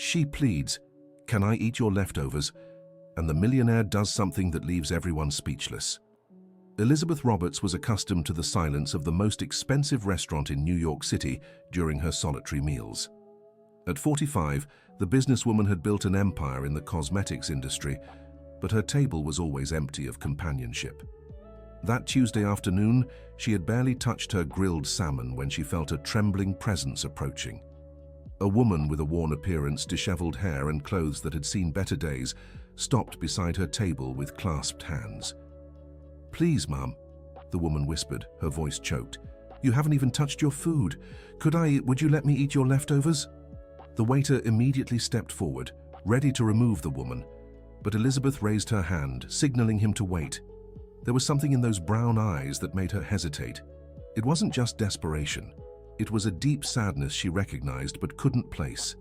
She pleads, "Can I eat your leftovers?" And the millionaire does something that leaves everyone speechless. Elizabeth Roberts was accustomed to the silence of the most expensive restaurant in New York City during her solitary meals. At 45, the businesswoman had built an empire in the cosmetics industry, but her table was always empty of companionship. That Tuesday afternoon, she had barely touched her grilled salmon when she felt a trembling presence approaching. A woman with a worn appearance, disheveled hair and clothes that had seen better days stopped beside her table with clasped hands. "Please, Mum," the woman whispered, her voice choked. "You haven't even touched your food. Would you let me eat your leftovers?" The waiter immediately stepped forward, ready to remove the woman, but Elizabeth raised her hand, signaling him to wait. There was something in those brown eyes that made her hesitate. It wasn't just desperation. It was a deep sadness she recognized but couldn't place.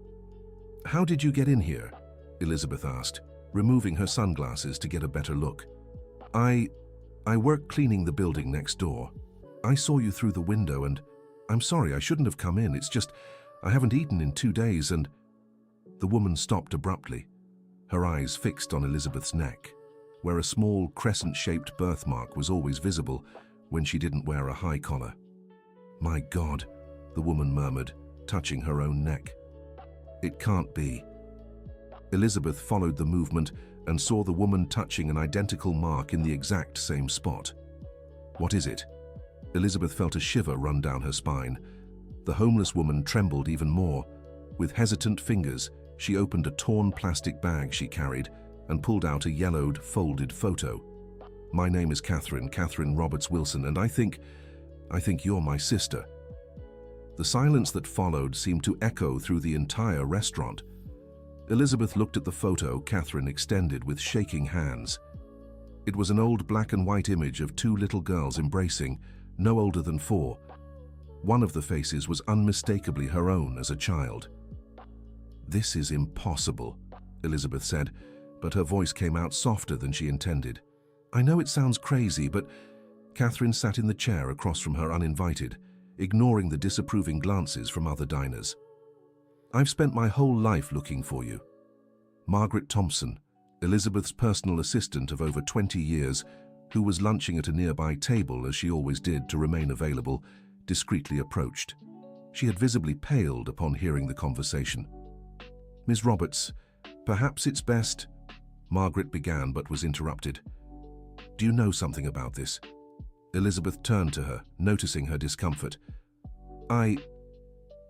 "How did you get in here?" Elizabeth asked, removing her sunglasses to get a better look. I work cleaning the building next door. I saw you through the window and I'm sorry, I shouldn't have come in. It's just, I haven't eaten in 2 days and..." The woman stopped abruptly, her eyes fixed on Elizabeth's neck, where a small crescent-shaped birthmark was always visible when she didn't wear a high collar. "My God," the woman murmured, touching her own neck. "It can't be." Elizabeth followed the movement and saw the woman touching an identical mark in the exact same spot. "What is it?" Elizabeth felt a shiver run down her spine. The homeless woman trembled even more. With hesitant fingers, she opened a torn plastic bag she carried and pulled out a yellowed, folded photo. "My name is Catherine Roberts Wilson, and I think you're my sister." The silence that followed seemed to echo through the entire restaurant. Elizabeth looked at the photo Catherine extended with shaking hands. It was an old black and white image of 2 little girls embracing, no older than 4. One of the faces was unmistakably her own as a child. "This is impossible," Elizabeth said, but her voice came out softer than she intended. "I know it sounds crazy, but..." Catherine sat in the chair across from her uninvited, ignoring the disapproving glances from other diners. "I've spent my whole life looking for you." Margaret Thompson, Elizabeth's personal assistant of over 20 years, who was lunching at a nearby table as she always did to remain available, discreetly approached. She had visibly paled upon hearing the conversation. "Ms. Roberts, perhaps it's best..." Margaret began but was interrupted. "Do you know something about this?" Elizabeth turned to her, noticing her discomfort.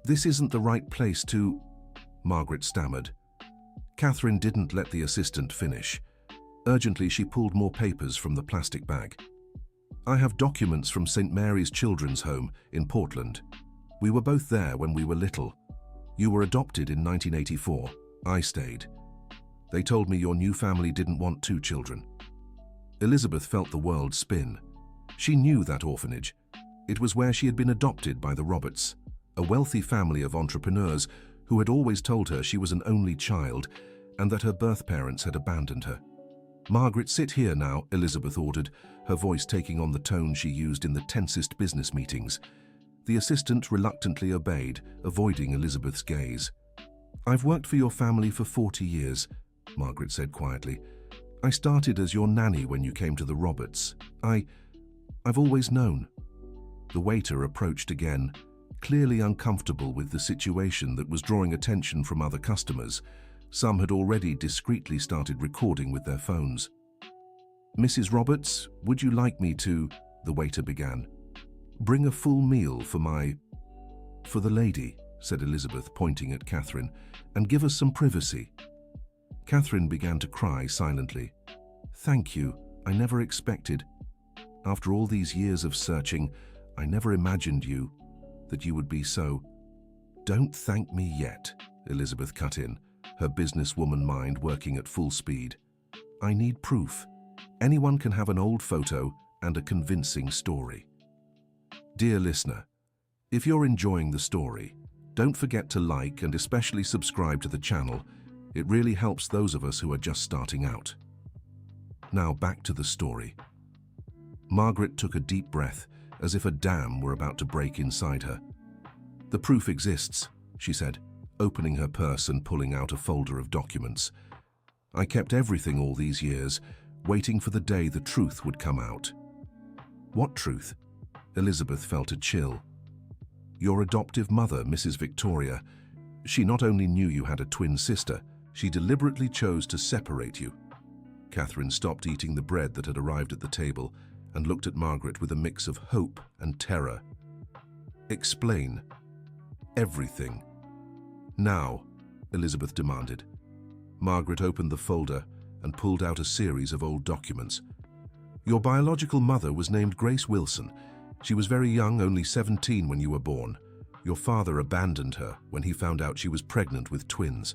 This isn't the right place to..." Margaret stammered. Catherine didn't let the assistant finish. Urgently, she pulled more papers from the plastic bag. "I have documents from St. Mary's Children's Home in Portland. We were both there when we were little. You were adopted in 1984. I stayed. They told me your new family didn't want 2 children." Elizabeth felt the world spin. She knew that orphanage. It was where she had been adopted by the Roberts, a wealthy family of entrepreneurs who had always told her she was an only child and that her birth parents had abandoned her. "Margaret, sit here now," Elizabeth ordered, her voice taking on the tone she used in the tensest business meetings. The assistant reluctantly obeyed, avoiding Elizabeth's gaze. "I've worked for your family for 40 years, Margaret said quietly. "I started as your nanny when you came to the Roberts. I've always known." The waiter approached again, clearly uncomfortable with the situation that was drawing attention from other customers. Some had already discreetly started recording with their phones. "Mrs. Roberts, would you like me to..." the waiter began. "Bring a full meal for the lady," said Elizabeth, pointing at Catherine, "and give us some privacy." Catherine began to cry silently. "Thank you. I never expected. After all these years of searching, I never imagined that you would be so..." "Don't thank me yet," Elizabeth cut in, her businesswoman mind working at full speed. "I need proof. Anyone can have an old photo and a convincing story." Dear listener, if you're enjoying the story, don't forget to like and especially subscribe to the channel. It really helps those of us who are just starting out. Now back to the story. Margaret took a deep breath, as if a dam were about to break inside her. "The proof exists," she said. opening her purse and pulling out a folder of documents. "I kept everything all these years, waiting for the day the truth would come out." "What truth?" Elizabeth felt a chill. "Your adoptive mother, Mrs. Victoria. She not only knew you had a twin sister, she deliberately chose to separate you." Catherine stopped eating the bread that had arrived at the table and looked at Margaret with a mix of hope and terror. "Explain. Everything. Now," Elizabeth demanded. Margaret opened the folder and pulled out a series of old documents. "Your biological mother was named Grace Wilson. She was very young, only 17 when you were born. Your father abandoned her when he found out she was pregnant with twins."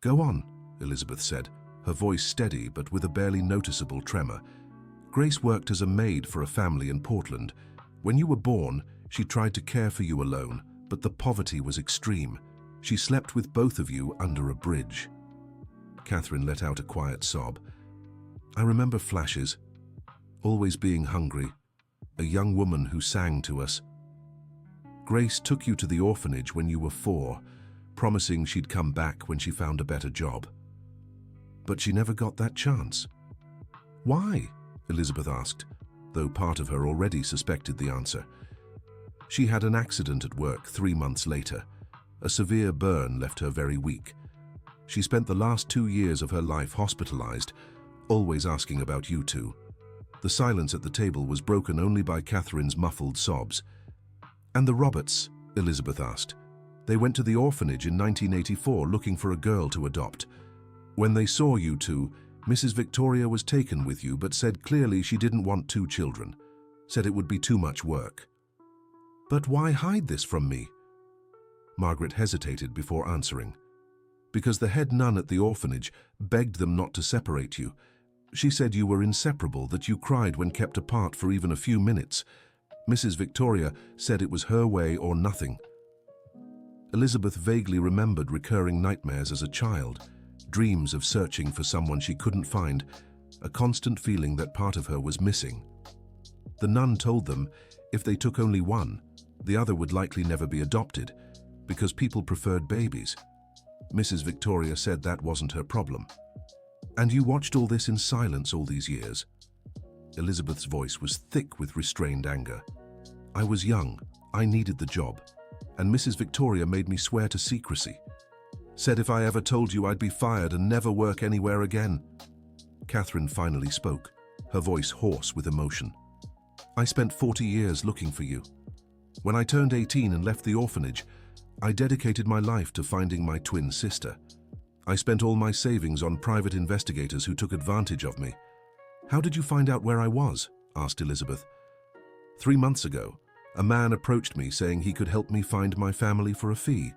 "Go on," Elizabeth said, her voice steady but with a barely noticeable tremor. "Grace worked as a maid for a family in Portland. When you were born, she tried to care for you alone, but the poverty was extreme. She slept with both of you under a bridge." Catherine let out a quiet sob. "I remember flashes. Always being hungry. A young woman who sang to us. Grace took you to the orphanage when you were 4, promising she'd come back when she found a better job. But she never got that chance." "Why?" Elizabeth asked, though part of her already suspected the answer. "She had an accident at work 3 months later. A severe burn left her very weak. She spent the last 2 years of her life hospitalized, always asking about you two." The silence at the table was broken only by Catherine's muffled sobs. "And the Roberts?" Elizabeth asked. "They went to the orphanage in 1984 looking for a girl to adopt. When they saw you two, Mrs. Victoria was taken with you but said clearly she didn't want 2 children. Said it would be too much work." "But why hide this from me?" Margaret hesitated before answering. "Because the head nun at the orphanage begged them not to separate you. She said you were inseparable, that you cried when kept apart for even a few minutes. Mrs. Victoria said it was her way or nothing." Elizabeth vaguely remembered recurring nightmares as a child, dreams of searching for someone she couldn't find, a constant feeling that part of her was missing. The nun told them if they took only one, the other would likely never be adopted, because people preferred babies. Mrs. Victoria said that wasn't her problem. "And you watched all this in silence all these years?" Elizabeth's voice was thick with restrained anger. "I was young, I needed the job, and Mrs. Victoria made me swear to secrecy. Said if I ever told you I'd be fired and never work anywhere again." Catherine finally spoke, her voice hoarse with emotion. "I spent 40 years looking for you. When I turned 18 and left the orphanage, I dedicated my life to finding my twin sister. I spent all my savings on private investigators who took advantage of me." "How did you find out where I was?" asked Elizabeth. 3 months ago, a man approached me saying he could help me find my family for a fee.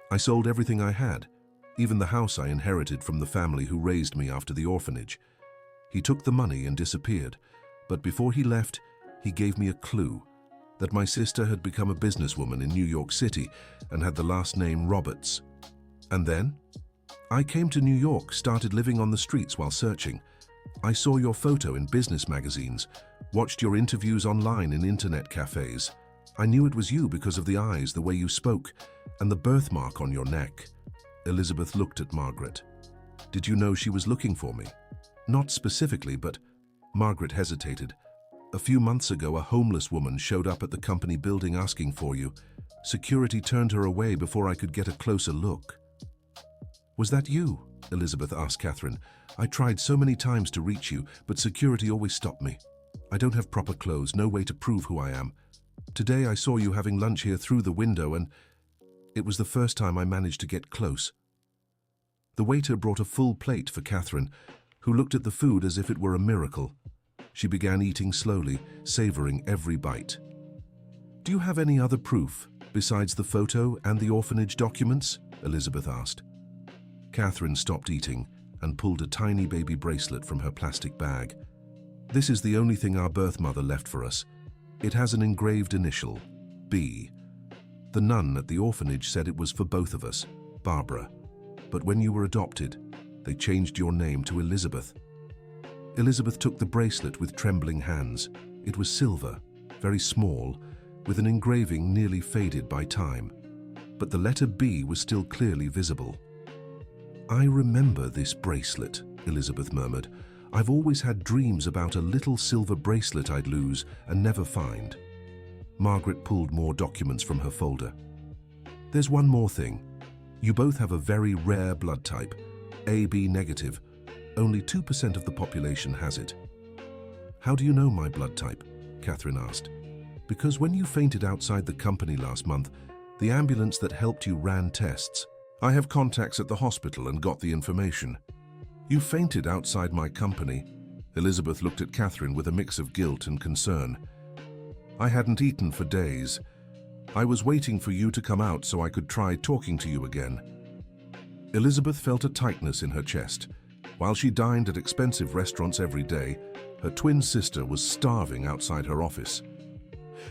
I sold everything I had, even the house I inherited from the family who raised me after the orphanage. He took the money and disappeared, but before he left, he gave me a clue that my sister had become a businesswoman in New York City and had the last name Roberts. And then? I came to New York, started living on the streets while searching. I saw your photo in business magazines, watched your interviews online in internet cafes. I knew it was you because of the eyes, the way you spoke, and the birthmark on your neck." Elizabeth looked at Margaret. "Did you know she was looking for me?" "Not specifically, but..." Margaret hesitated. "A few months ago, a homeless woman showed up at the company building asking for you. Security turned her away before I could get a closer look." "Was that you?" Elizabeth asked Catherine. "I tried so many times to reach you, but security always stopped me. I don't have proper clothes, no way to prove who I am. Today I saw you having lunch here through the window, and it was the first time I managed to get close." The waiter brought a full plate for Catherine, who looked at the food as if it were a miracle. She began eating slowly, savoring every bite. "Do you have any other proof, besides the photo and the orphanage documents?" Elizabeth asked. Catherine stopped eating and pulled a tiny baby bracelet from her plastic bag. "This is the only thing our birth mother left for us. It has an engraved initial, B. The nun at the orphanage said it was for both of us, Barbara. But when you were adopted, they changed your name to Elizabeth." Elizabeth took the bracelet with trembling hands. It was silver, very small, with an engraving nearly faded by time. but the letter B was still clearly visible. "I remember this bracelet," Elizabeth murmured. "I've always had dreams about a little silver bracelet I'd lose and never find." Margaret pulled more documents from her folder. "There's one more thing. You both have a very rare blood type, AB negative. Only 2% of the population has it." "How do you know my blood type?" Catherine asked. "Because when you fainted outside the company last month, the ambulance that helped you ran tests. I have contacts at the hospital and got the information." "You fainted outside my company?" Elizabeth looked at Catherine with a mix of guilt and concern. "I hadn't eaten for days. I was waiting for you to come out so I could try talking to you again." Elizabeth felt a tightness in her chest. While she dined at expensive restaurants every day, her twin sister was starving outside her office.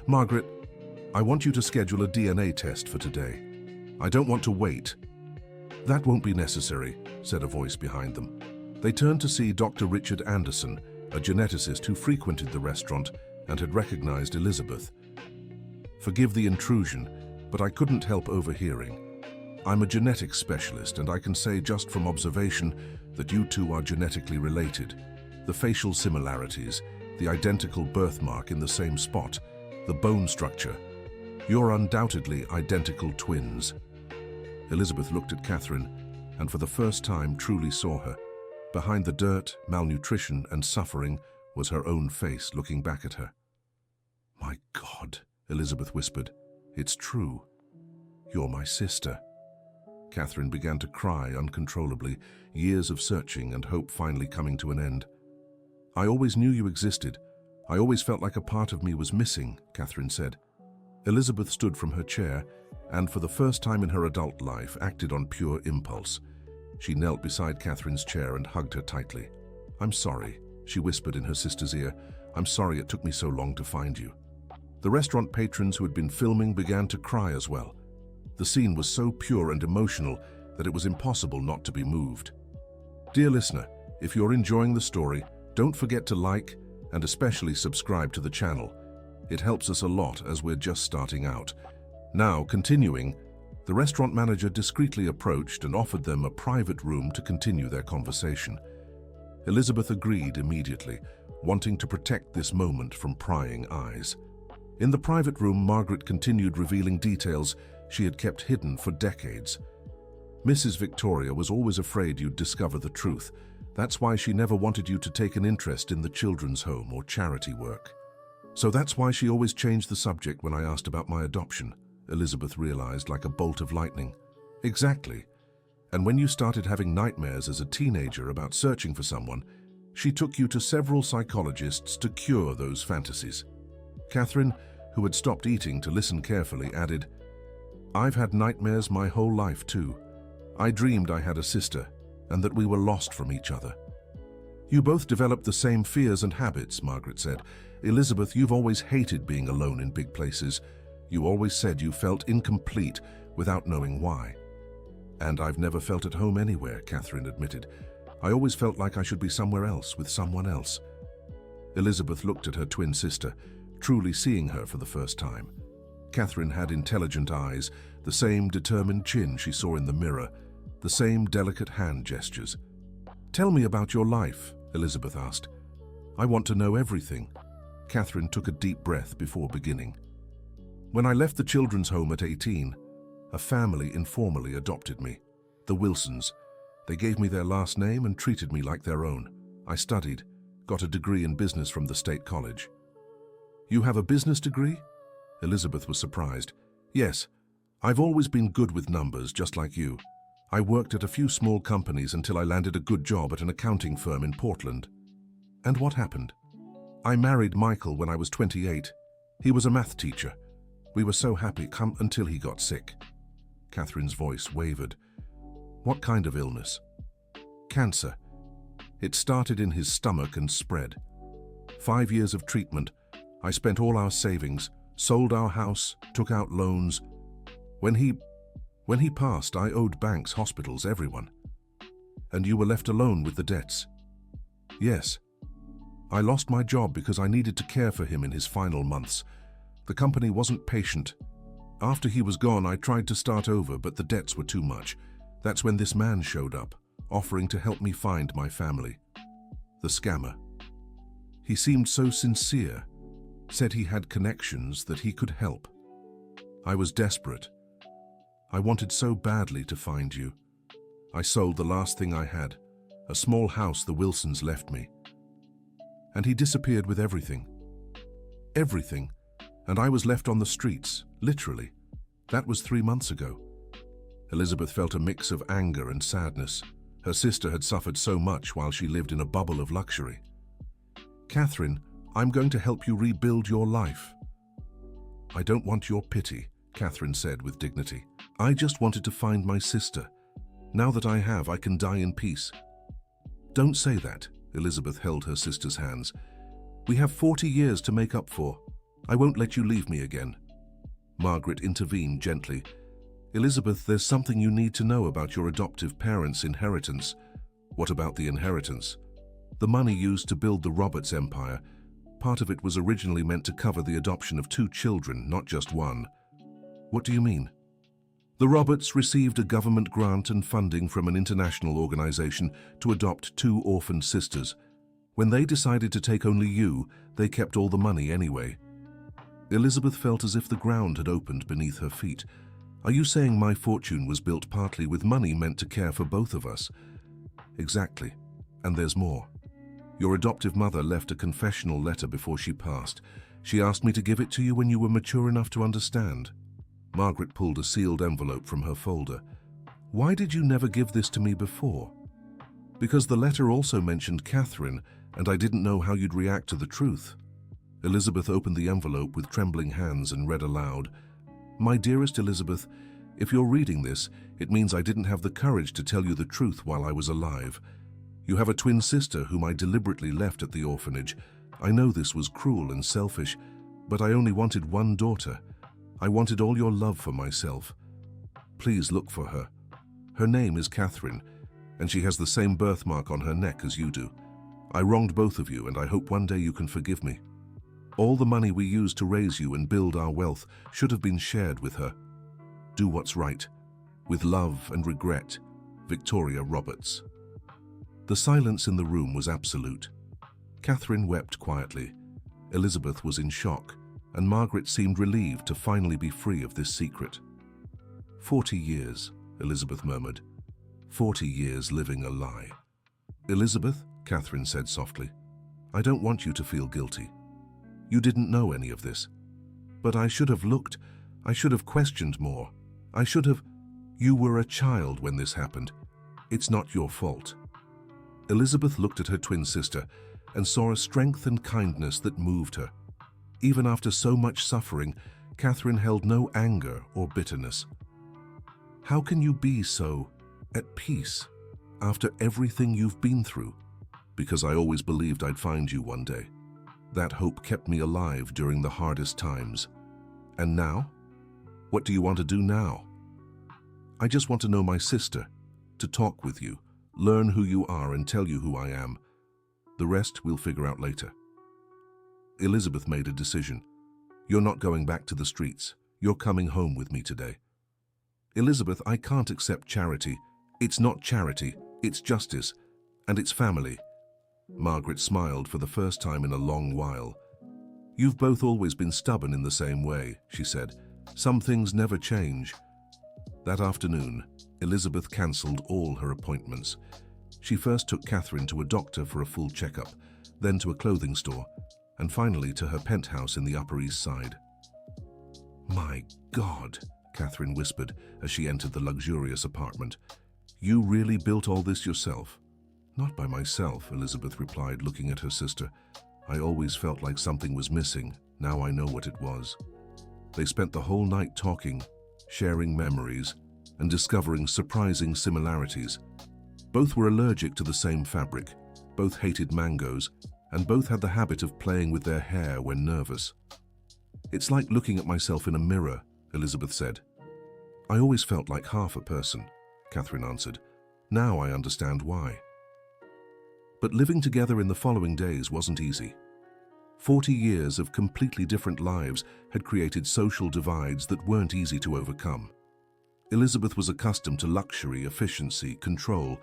"Margaret, I want you to schedule a DNA test for today. I don't want to wait." "That won't be necessary," said a voice behind them. They turned to see Dr. Richard Anderson, a geneticist who frequented the restaurant and had recognized Elizabeth. "Forgive the intrusion, but I couldn't help overhearing. I'm a genetics specialist, and I can say just from observation that you two are genetically related. The facial similarities, the identical birthmark in the same spot, the bone structure. You're undoubtedly identical twins." Elizabeth looked at Catherine, and for the first time truly saw her. Behind the dirt, malnutrition, and suffering was her own face looking back at her. "My God," Elizabeth whispered, "it's true. You're my sister." Catherine began to cry uncontrollably, years of searching and hope finally coming to an end. "I always knew you existed. I always felt like a part of me was missing," Catherine said. Elizabeth stood from her chair and, for the first time in her adult life, acted on pure impulse. She knelt beside Catherine's chair and hugged her tightly. "I'm sorry," she whispered in her sister's ear. "I'm sorry it took me so long to find you." The restaurant patrons who had been filming began to cry as well. The scene was so pure and emotional that it was impossible not to be moved. Dear listener, if you're enjoying the story, don't forget to like and especially subscribe to the channel. It helps us a lot as we're just starting out. Now, continuing, the restaurant manager discreetly approached and offered them a private room to continue their conversation. Elizabeth agreed immediately, wanting to protect this moment from prying eyes. In the private room, Margaret continued revealing details she had kept hidden for decades. "Mrs. Victoria was always afraid you'd discover the truth. That's why she never wanted you to take an interest in the children's home or charity work. So that's why she always changed the subject when I asked about my adoption," Elizabeth realized like a bolt of lightning. "Exactly. And when you started having nightmares as a teenager about searching for someone, she took you to several psychologists to cure those fantasies." Catherine, who had stopped eating to listen carefully, added, "I've had nightmares my whole life too. I dreamed I had a sister and that we were lost from each other." "You both developed the same fears and habits," Margaret said. "Elizabeth, you've always hated being alone in big places. You always said you felt incomplete without knowing why." "And I've never felt at home anywhere," Catherine admitted. "I always felt like I should be somewhere else with someone else." Elizabeth looked at her twin sister, truly seeing her for the first time. Catherine had intelligent eyes, the same determined chin she saw in the mirror, the same delicate hand gestures. "Tell me about your life," Elizabeth asked. "I want to know everything." Catherine took a deep breath before beginning. "When I left the children's home at 18, a family informally adopted me, the Wilsons. They gave me their last name and treated me like their own. I studied, got a degree in business from the state college." "You have a business degree?" Elizabeth was surprised. "Yes, I've always been good with numbers, just like you. I worked at a few small companies until I landed a good job at an accounting firm in Portland." "And what happened?" "I married Michael when I was 28. He was a math teacher. We were so happy until he got sick." Catherine's voice wavered. "What kind of illness?" "Cancer. It started in his stomach and spread. 5 years of treatment. I spent all our savings, sold our house, took out loans. When he passed, I owed banks, hospitals, everyone." "And you were left alone with the debts?" "Yes. I lost my job because I needed to care for him in his final months. The company wasn't patient. After he was gone, I tried to start over, but the debts were too much. That's when this man showed up, offering to help me find my family. The scammer. He seemed so sincere, said he had connections, that he could help. I was desperate. I wanted so badly to find you. I sold the last thing I had, a small house the Wilsons left me. And he disappeared with everything. Everything. And I was left on the streets, literally. That was 3 months ago. Elizabeth felt a mix of anger and sadness. Her sister had suffered so much while she lived in a bubble of luxury. Catherine, I'm going to help you rebuild your life. I don't want your pity, Catherine said with dignity. I just wanted to find my sister. Now that I have, I can die in peace. Don't say that, Elizabeth held her sister's hands. We have 40 years to make up for. I won't let you leave me again. Margaret intervened gently. Elizabeth, there's something you need to know about your adoptive parents' inheritance. What about the inheritance? The money used to build the Roberts empire. Part of it was originally meant to cover the adoption of 2 children, not just one. What do you mean? The Roberts received a government grant and funding from an international organization to adopt 2 orphaned sisters. When they decided to take only you, they kept all the money anyway. Elizabeth felt as if the ground had opened beneath her feet. Are you saying my fortune was built partly with money meant to care for both of us? Exactly. And there's more. Your adoptive mother left a confessional letter before she passed. She asked me to give it to you when you were mature enough to understand. Margaret pulled a sealed envelope from her folder. Why did you never give this to me before? Because the letter also mentioned Catherine, and I didn't know how you'd react to the truth. Elizabeth opened the envelope with trembling hands and read aloud. My dearest Elizabeth, if you're reading this, it means I didn't have the courage to tell you the truth while I was alive. You have a twin sister whom I deliberately left at the orphanage. I know this was cruel and selfish, but I only wanted one daughter. I wanted all your love for myself. Please look for her. Her name is Catherine, and she has the same birthmark on her neck as you do. I wronged both of you, and I hope one day you can forgive me. All the money we used to raise you and build our wealth should have been shared with her. Do what's right. With love and regret, Victoria Roberts. The silence in the room was absolute. Catherine wept quietly. Elizabeth was in shock, and Margaret seemed relieved to finally be free of this secret. 40 years, Elizabeth murmured. 40 years living a lie. Elizabeth, Catherine said softly, I don't want you to feel guilty. You didn't know any of this. But I should have looked. I should have questioned more. I should have... You were a child when this happened. It's not your fault. Elizabeth looked at her twin sister and saw a strength and kindness that moved her. Even after so much suffering, Catherine held no anger or bitterness. How can you be so at peace after everything you've been through? Because I always believed I'd find you one day. That hope kept me alive during the hardest times. And now? What do you want to do now? I just want to know my sister, to talk with you, learn who you are and tell you who I am. The rest we'll figure out later. Elizabeth made a decision. You're not going back to the streets. You're coming home with me today. Elizabeth, I can't accept charity. It's not charity, it's justice, and it's family. Margaret smiled for the first time in a long while. You've both always been stubborn in the same way, she said. Some things never change. That afternoon, Elizabeth cancelled all her appointments. She first took Catherine to a doctor for a full checkup, then to a clothing store, and finally to her penthouse in the Upper East Side. My God, Catherine whispered as she entered the luxurious apartment. You really built all this yourself? Not by myself, Elizabeth replied, looking at her sister. I always felt like something was missing. Now I know what it was. They spent the whole night talking, sharing memories, and discovering surprising similarities. Both were allergic to the same fabric, both hated mangoes, and both had the habit of playing with their hair when nervous. It's like looking at myself in a mirror, Elizabeth said. I always felt like half a person, Catherine answered. Now I understand why. But living together in the following days wasn't easy. 40 years of completely different lives had created social divides that weren't easy to overcome. Elizabeth was accustomed to luxury, efficiency, control.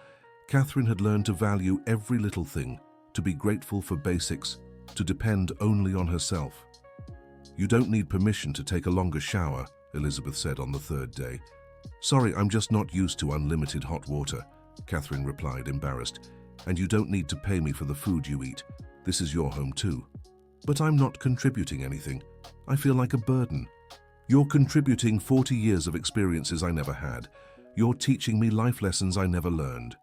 Catherine had learned to value every little thing, to be grateful for basics, to depend only on herself. "You don't need permission to take a longer shower," Elizabeth said on the third day. "Sorry, I'm just not used to unlimited hot water," Catherine replied, embarrassed. "And you don't need to pay me for the food you eat. This is your home too." "But I'm not contributing anything. I feel like a burden." "You're contributing 40 years of experiences I never had. You're teaching me life lessons I never learned."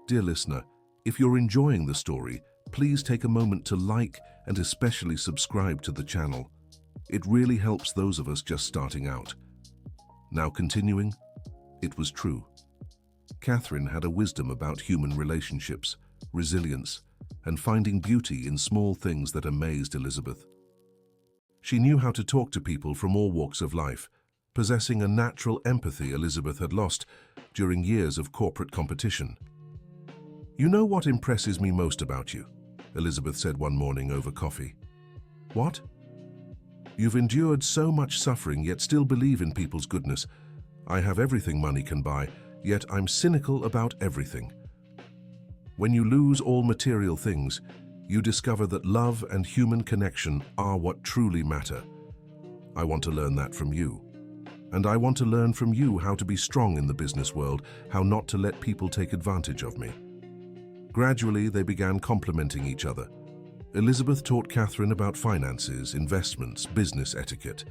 Dear listener, if you're enjoying the story, please take a moment to like and especially subscribe to the channel. It really helps those of us just starting out. Now continuing, it was true. Catherine had a wisdom about human relationships, resilience, and finding beauty in small things that amazed Elizabeth. She knew how to talk to people from all walks of life, possessing a natural empathy Elizabeth had lost during years of corporate competition. "You know what impresses me most about you?" Elizabeth said one morning over coffee. "What?" "You've endured so much suffering yet still believe in people's goodness. I have everything money can buy, yet I'm cynical about everything. When you lose all material things, you discover that love and human connection are what truly matter. I want to learn that from you. And I want to learn from you how to be strong in the business world, how not to let people take advantage of me." Gradually, they began complementing each other. Elizabeth taught Catherine about finances, investments, business etiquette.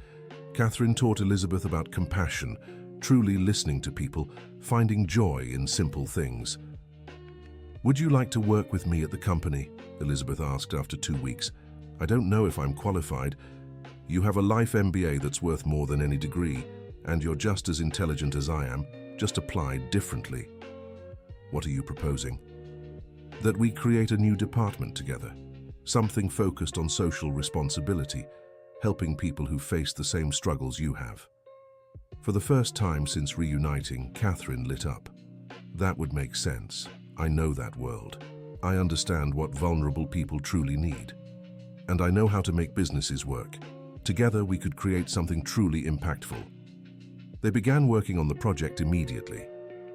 Catherine taught Elizabeth about compassion, truly listening to people, finding joy in simple things. "Would you like to work with me at the company?" Elizabeth asked after 2 weeks. "I don't know if I'm qualified. You have a life MBA that's worth more than any degree, and you're just as intelligent as I am, just applied differently." "What are you proposing?" "That we create a new department together. Something focused on social responsibility, helping people who face the same struggles you have." For the first time since reuniting, Catherine lit up. "That would make sense. I know that world. I understand what vulnerable people truly need. And I know how to make businesses work. Together we could create something truly impactful." They began working on the project immediately.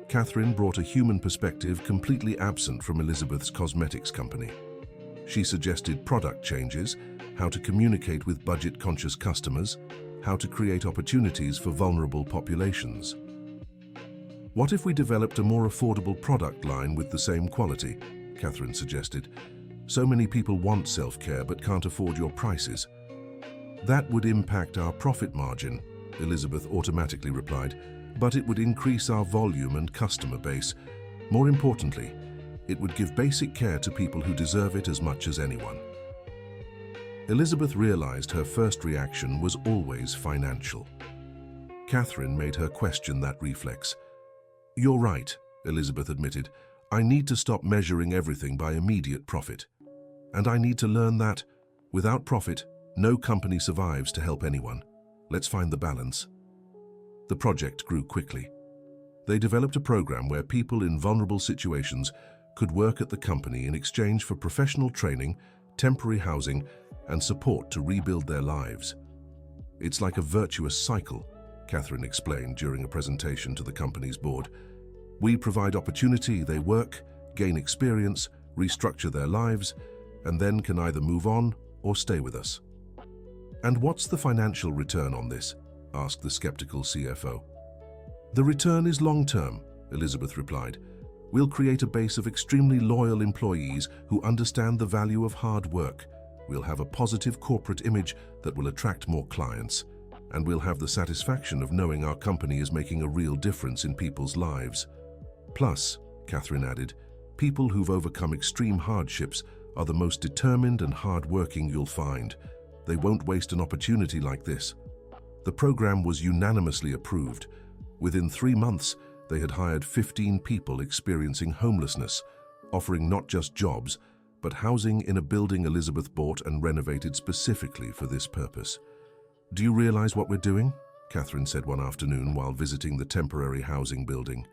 Catherine brought a human perspective completely absent from Elizabeth's cosmetics company. She suggested product changes, how to communicate with budget-conscious customers, how to create opportunities for vulnerable populations. "What if we developed a more affordable product line with the same quality?" Catherine suggested. "So many people want self-care but can't afford your prices." "That would impact our profit margin," Elizabeth automatically replied, "but it would increase our volume and customer base. More importantly, it would give basic care to people who deserve it as much as anyone." Elizabeth realized her first reaction was always financial. Catherine made her question that reflex. "You're right," Elizabeth admitted. "I need to stop measuring everything by immediate profit. And I need to learn that, without profit, no company survives to help anyone. Let's find the balance." The project grew quickly. They developed a program where people in vulnerable situations could work at the company in exchange for professional training, temporary housing, and support to rebuild their lives. "It's like a virtuous cycle," Catherine explained during a presentation to the company's board. "We provide opportunity, they work, gain experience, restructure their lives, and then can either move on or stay with us." "And what's the financial return on this?" asked the skeptical CFO. "The return is long-term," Elizabeth replied. "We'll create a base of extremely loyal employees who understand the value of hard work. We'll have a positive corporate image that will attract more clients. And we'll have the satisfaction of knowing our company is making a real difference in people's lives. Plus," Catherine added, "people who've overcome extreme hardships are the most determined and hard-working you'll find. They won't waste an opportunity like this." The program was unanimously approved. Within 3 months, they had hired 15 people experiencing homelessness, offering not just jobs, but housing in a building Elizabeth bought and renovated specifically for this purpose. "Do you realize what we're doing?" Catherine said one afternoon while visiting the temporary housing building.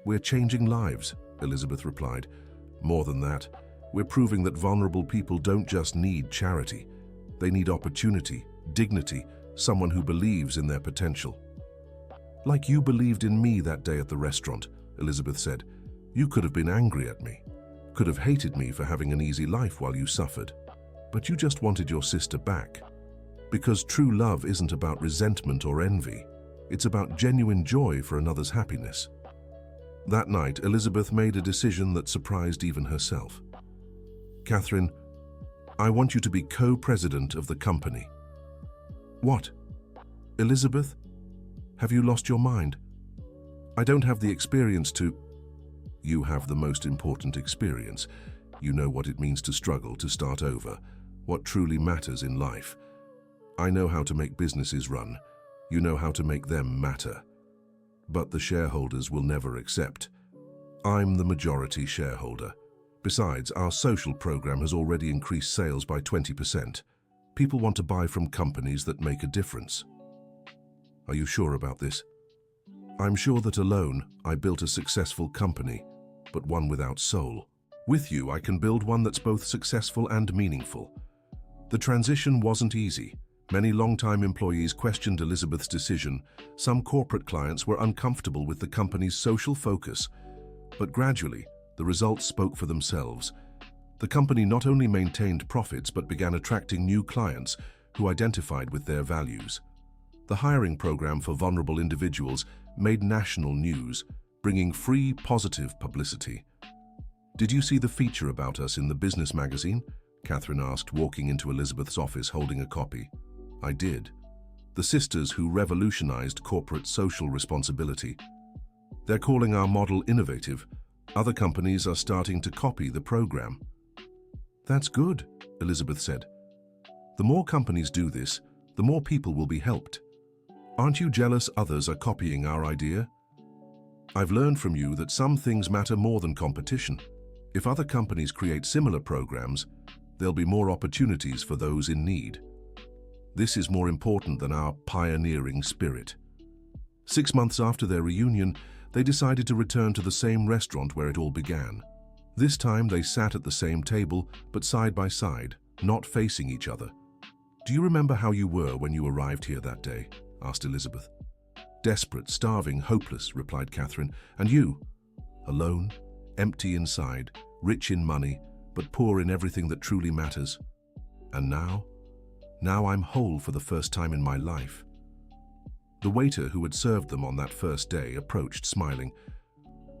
"We're changing lives," Elizabeth replied. "More than that, we're proving that vulnerable people don't just need charity. They need opportunity, dignity, someone who believes in their potential. Like you believed in me that day at the restaurant, Elizabeth said. You could have been angry at me, could have hated me for having an easy life while you suffered. But you just wanted your sister back. Because true love isn't about resentment or envy. It's about genuine joy for another's happiness. That night, Elizabeth made a decision that surprised even herself. Catherine, I want you to be co-president of the company. What? Elizabeth? Have you lost your mind? I don't have the experience to... You have the most important experience. You know what it means to struggle, to start over, what truly matters in life. I know how to make businesses run. You know how to make them matter. But the shareholders will never accept. I'm the majority shareholder. Besides, our social program has already increased sales by 20%. People want to buy from companies that make a difference. Are you sure about this? I'm sure that alone, I built a successful company, but one without soul. With you, I can build one that's both successful and meaningful. The transition wasn't easy. Many long-time employees questioned Elizabeth's decision. Some corporate clients were uncomfortable with the company's social focus. But gradually, the results spoke for themselves. The company not only maintained profits but began attracting new clients who identified with their values. The hiring program for vulnerable individuals made national news, bringing free, positive publicity. Did you see the feature about us in the business magazine? Catherine asked, walking into Elizabeth's office holding a copy. I did. The sisters who revolutionized corporate social responsibility. They're calling our model innovative. Other companies are starting to copy the program. That's good, Elizabeth said. The more companies do this, the more people will be helped. Aren't you jealous others are copying our idea? I've learned from you that some things matter more than competition. If other companies create similar programs, there'll be more opportunities for those in need. This is more important than our pioneering spirit. 6 months after their reunion, they decided to return to the same restaurant where it all began. This time they sat at the same table, but side by side, not facing each other. Do you remember how you were when you arrived here that day? Asked Elizabeth. Desperate, starving, hopeless, replied Catherine. And you? Alone, empty inside, rich in money, but poor in everything that truly matters. And now? Now I'm whole for the first time in my life. The waiter who had served them on that first day approached, smiling.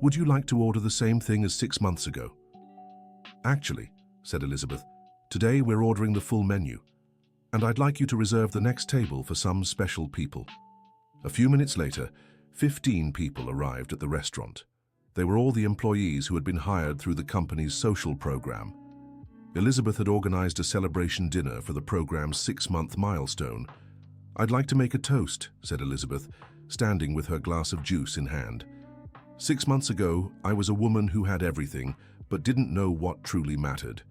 Would you like to order the same thing as 6 months ago? Actually, said Elizabeth, today we're ordering the full menu, and I'd like you to reserve the next table for some special people. A few minutes later, 15 people arrived at the restaurant. They were all the employees who had been hired through the company's social program. Elizabeth had organized a celebration dinner for the program's 6-month milestone. I'd like to make a toast, said Elizabeth, standing with her glass of juice in hand. 6 months ago, I was a woman who had everything, but didn't know what truly mattered.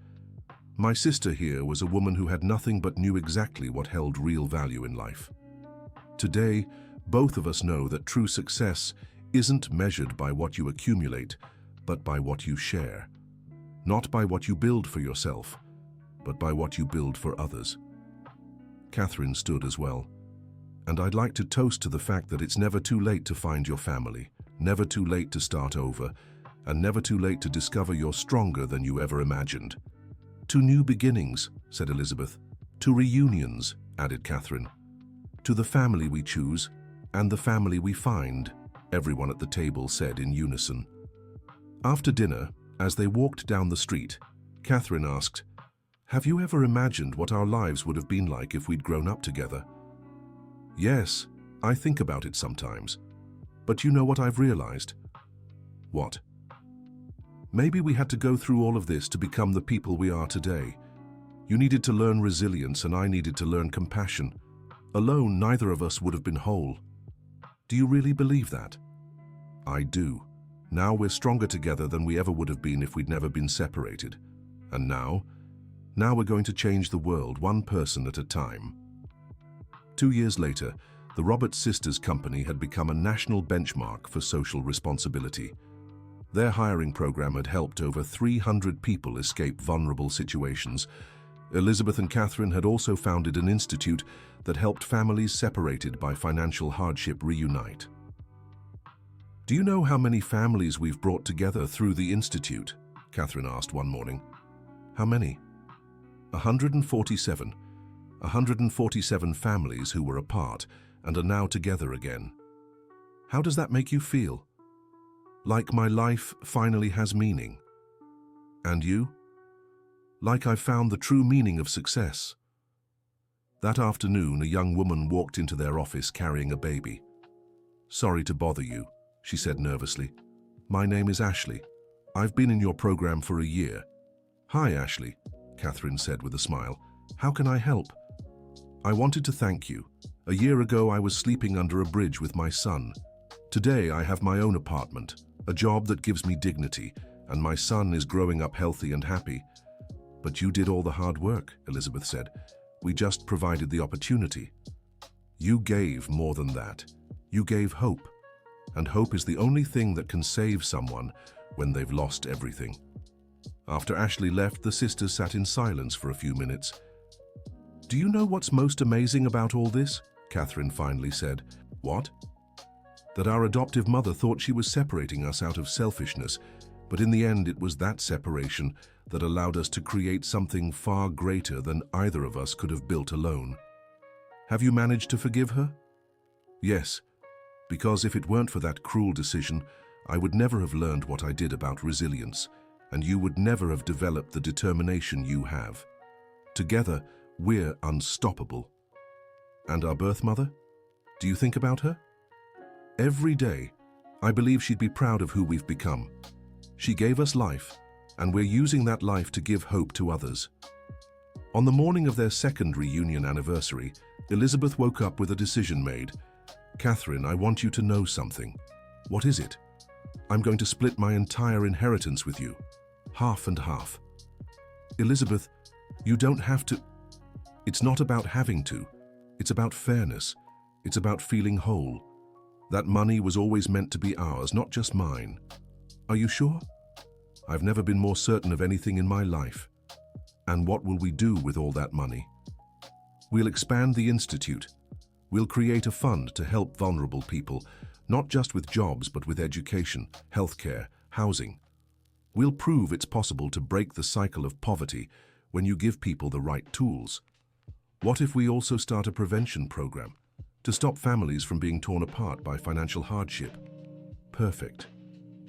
My sister here was a woman who had nothing but knew exactly what held real value in life. Today, both of us know that true success isn't measured by what you accumulate, but by what you share. Not by what you build for yourself, but by what you build for others. Catherine stood as well. And I'd like to toast to the fact that it's never too late to find your family, never too late to start over, and never too late to discover you're stronger than you ever imagined. To new beginnings, said Elizabeth. To reunions, added Catherine. To the family we choose, and the family we find, everyone at the table said in unison. After dinner, as they walked down the street, Catherine asked, Have you ever imagined what our lives would have been like if we'd grown up together? Yes, I think about it sometimes. But you know what I've realized? What? Maybe we had to go through all of this to become the people we are today. You needed to learn resilience and I needed to learn compassion. Alone, neither of us would have been whole. Do you really believe that? I do. Now we're stronger together than we ever would have been if we'd never been separated. And now we're going to change the world one person at a time. 2 years later, the Roberts sisters company had become a national benchmark for social responsibility. Their hiring program had helped over 300 people escape vulnerable situations, Elizabeth and Catherine had also founded an institute that helped families separated by financial hardship reunite. "Do you know how many families we've brought together through the institute?" Catherine asked one morning. "How many?" 147. 147 families who were apart and are now together again. "How does that make you feel?" "Like my life finally has meaning." "And you?" "Like I've found the true meaning of success." That afternoon, a young woman walked into their office carrying a baby. "Sorry to bother you," she said nervously. "My name is Ashley. I've been in your program for a year." "Hi, Ashley," Catherine said with a smile. "How can I help?" "I wanted to thank you. A year ago, I was sleeping under a bridge with my son. Today, I have my own apartment, a job that gives me dignity, and my son is growing up healthy and happy." "But you did all the hard work," Elizabeth said. "We just provided the opportunity." "You gave more than that. You gave hope. And hope is the only thing that can save someone when they've lost everything." After Ashley left, the sisters sat in silence for a few minutes. "Do you know what's most amazing about all this?" Catherine finally said. "What?" "That our adoptive mother thought she was separating us out of selfishness, but in the end it was that separation that allowed us to create something far greater than either of us could have built alone." "Have you managed to forgive her?" "Yes, because if it weren't for that cruel decision, I would never have learned what I did about resilience, and you would never have developed the determination you have. Together, we're unstoppable." "And our birth mother? Do you think about her?" "Every day. I believe she'd be proud of who we've become. She gave us life, and we're using that life to give hope to others." On the morning of their second reunion anniversary, Elizabeth woke up with a decision made. "Catherine, I want you to know something." "What is it?" "I'm going to split my entire inheritance with you. Half and half." "Elizabeth, you don't have to." "It's not about having to. It's about fairness. It's about feeling whole. That money was always meant to be ours, not just mine." "Are you sure?" "I've never been more certain of anything in my life." "And what will we do with all that money?" "We'll expand the institute. We'll create a fund to help vulnerable people, not just with jobs, but with education, healthcare, housing. We'll prove it's possible to break the cycle of poverty when you give people the right tools." "What if we also start a prevention program to stop families from being torn apart by financial hardship?" "Perfect.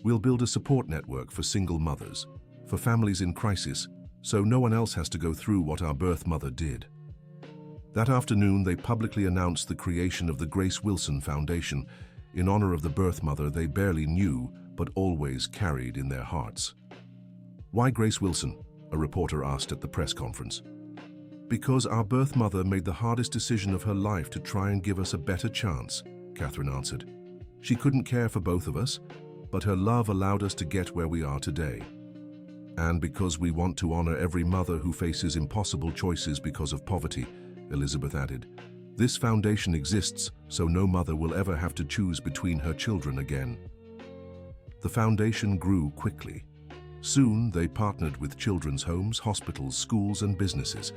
We'll build a support network for single mothers, for families in crisis, so no one else has to go through what our birth mother did." That afternoon, they publicly announced the creation of the Grace Wilson Foundation in honor of the birth mother they barely knew but always carried in their hearts. "Why Grace Wilson?" a reporter asked at the press conference. "Because our birth mother made the hardest decision of her life to try and give us a better chance," Catherine answered. "She couldn't care for both of us, but her love allowed us to get where we are today. And because we want to honor every mother who faces impossible choices because of poverty," Elizabeth added. "This foundation exists so no mother will ever have to choose between her children again." The foundation grew quickly. Soon, they partnered with children's homes, hospitals, schools, and businesses.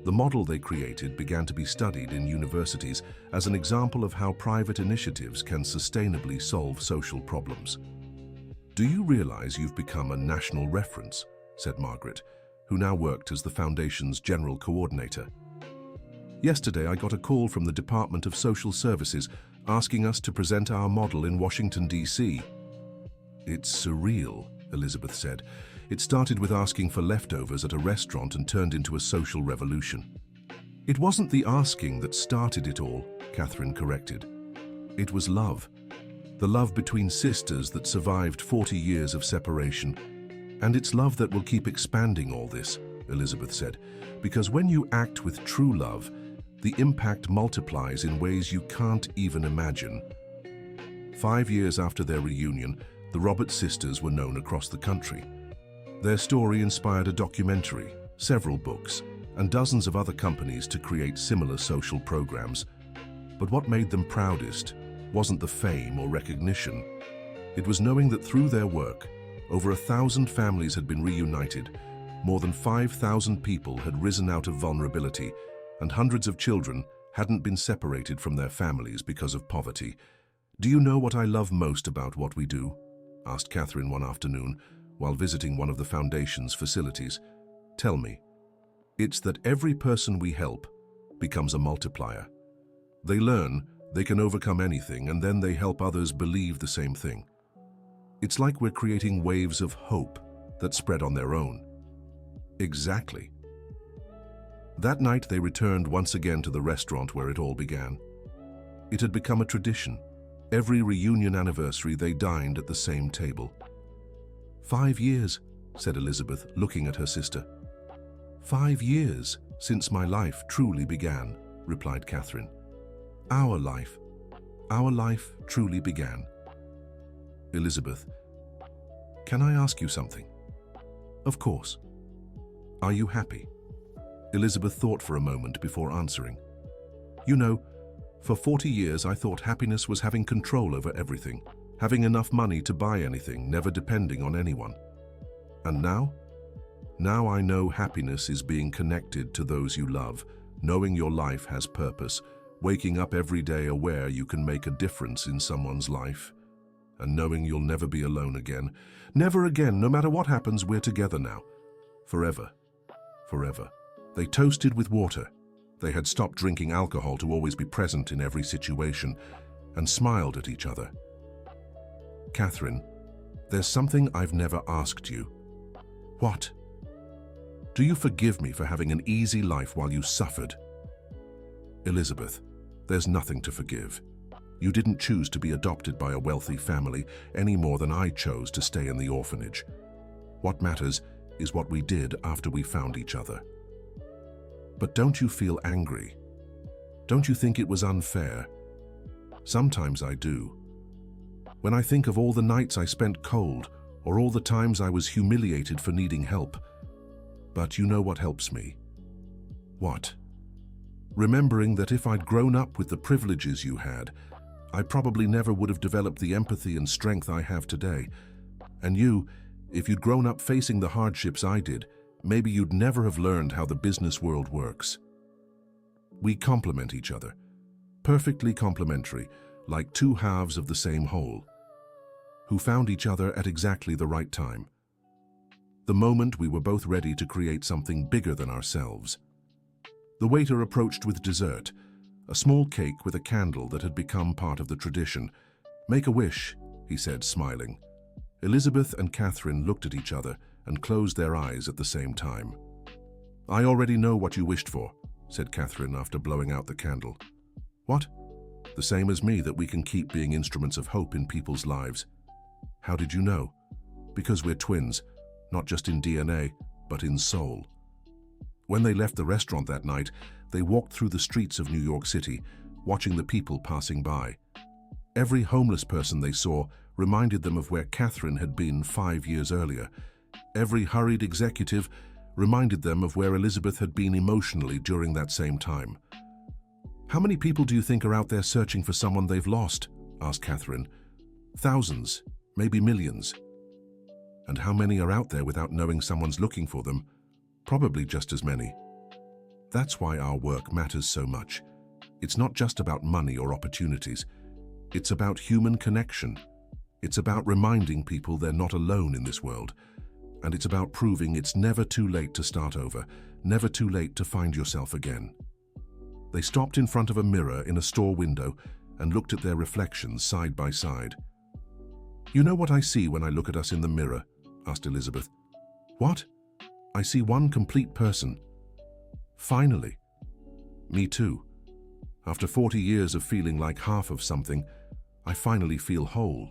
The model they created began to be studied in universities as an example of how private initiatives can sustainably solve social problems. "Do you realize you've become a national reference?" said Margaret, who now worked as the foundation's general coordinator. "Yesterday, I got a call from the Department of Social Services asking us to present our model in Washington, D.C. "It's surreal," Elizabeth said. "It started with asking for leftovers at a restaurant and turned into a social revolution." "It wasn't the asking that started it all," Catherine corrected. "It was love. The love between sisters that survived 40 years of separation. And it's love that will keep expanding all this," Elizabeth said, "because when you act with true love, the impact multiplies in ways you can't even imagine." 5 years after their reunion, the Roberts sisters were known across the country. Their story inspired a documentary, several books, and dozens of other companies to create similar social programs. But what made them proudest wasn't the fame or recognition. It was knowing that through their work, over 1,000 families had been reunited, More than 5,000 people had risen out of vulnerability, and hundreds of children hadn't been separated from their families because of poverty. "Do you know what I love most about what we do?" asked Catherine one afternoon while visiting one of the foundation's facilities. "Tell me." "It's that every person we help becomes a multiplier. They learn they can overcome anything, and then they help others believe the same thing. It's like we're creating waves of hope that spread on their own." Exactly. That night they returned once again to the restaurant where it all began. It had become a tradition. Every reunion anniversary they dined at the same table. 5 years, said Elizabeth, looking at her sister. 5 years since my life truly began, replied Catherine. Our life truly began. Elizabeth, can I ask you something? Of course. Are you happy? Elizabeth thought for a moment before answering. You know, for 40 years I thought happiness was having control over everything, having enough money to buy anything, never depending on anyone. And now? Now I know happiness is being connected to those you love, knowing your life has purpose, waking up every day aware you can make a difference in someone's life, and knowing you'll never be alone again. Never again, no matter what happens, we're together now. Forever. Forever. They toasted with water. They had stopped drinking alcohol to always be present in every situation, and smiled at each other. Catherine, there's something I've never asked you. What? Do you forgive me for having an easy life while you suffered? Elizabeth, there's nothing to forgive. You didn't choose to be adopted by a wealthy family any more than I chose to stay in the orphanage. What matters is what we did after we found each other. But don't you feel angry? Don't you think it was unfair? Sometimes I do. When I think of all the nights I spent cold, or all the times I was humiliated for needing help. But you know what helps me? What? Remembering that if I'd grown up with the privileges you had, I probably never would have developed the empathy and strength I have today. And you, if you'd grown up facing the hardships I did, maybe you'd never have learned how the business world works. We complement each other, perfectly complementary, like two halves of the same whole, who found each other at exactly the right time. The moment we were both ready to create something bigger than ourselves. The waiter approached with dessert, a small cake with a candle that had become part of the tradition. Make a wish, he said, smiling. Elizabeth and Catherine looked at each other and closed their eyes at the same time. I already know what you wished for, said Catherine after blowing out the candle. What? The same as me, that we can keep being instruments of hope in people's lives. How did you know? Because we're twins, not just in DNA, but in soul. When they left the restaurant that night, they walked through the streets of New York City, watching the people passing by. Every homeless person they saw reminded them of where Catherine had been 5 years earlier. Every hurried executive reminded them of where Elizabeth had been emotionally during that same time. How many people do you think are out there searching for someone they've lost? Asked Catherine. Thousands, maybe millions. And how many are out there without knowing someone's looking for them? Probably just as many. That's why our work matters so much. It's not just about money or opportunities. It's about human connection. It's about reminding people they're not alone in this world. And it's about proving it's never too late to start over, never too late to find yourself again. They stopped in front of a mirror in a store window and looked at their reflections side by side. You know what I see when I look at us in the mirror? Asked Elizabeth. What? I see one complete person. Finally. Me too. After 40 years of feeling like half of something, I finally feel whole.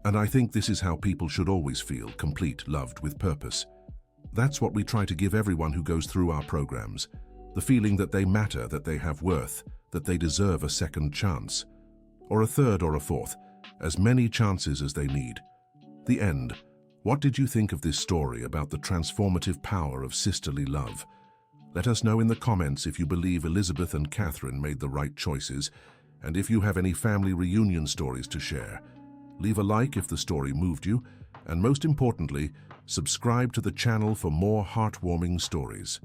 And I think this is how people should always feel, complete, loved, with purpose. That's what we try to give everyone who goes through our programs. The feeling that they matter, that they have worth, that they deserve a second chance. Or a third or a fourth, as many chances as they need. The end. What did you think of this story about the transformative power of sisterly love? Let us know in the comments if you believe Elizabeth and Catherine made the right choices, and if you have any family reunion stories to share. Leave a like if the story moved you, and most importantly, subscribe to the channel for more heartwarming stories.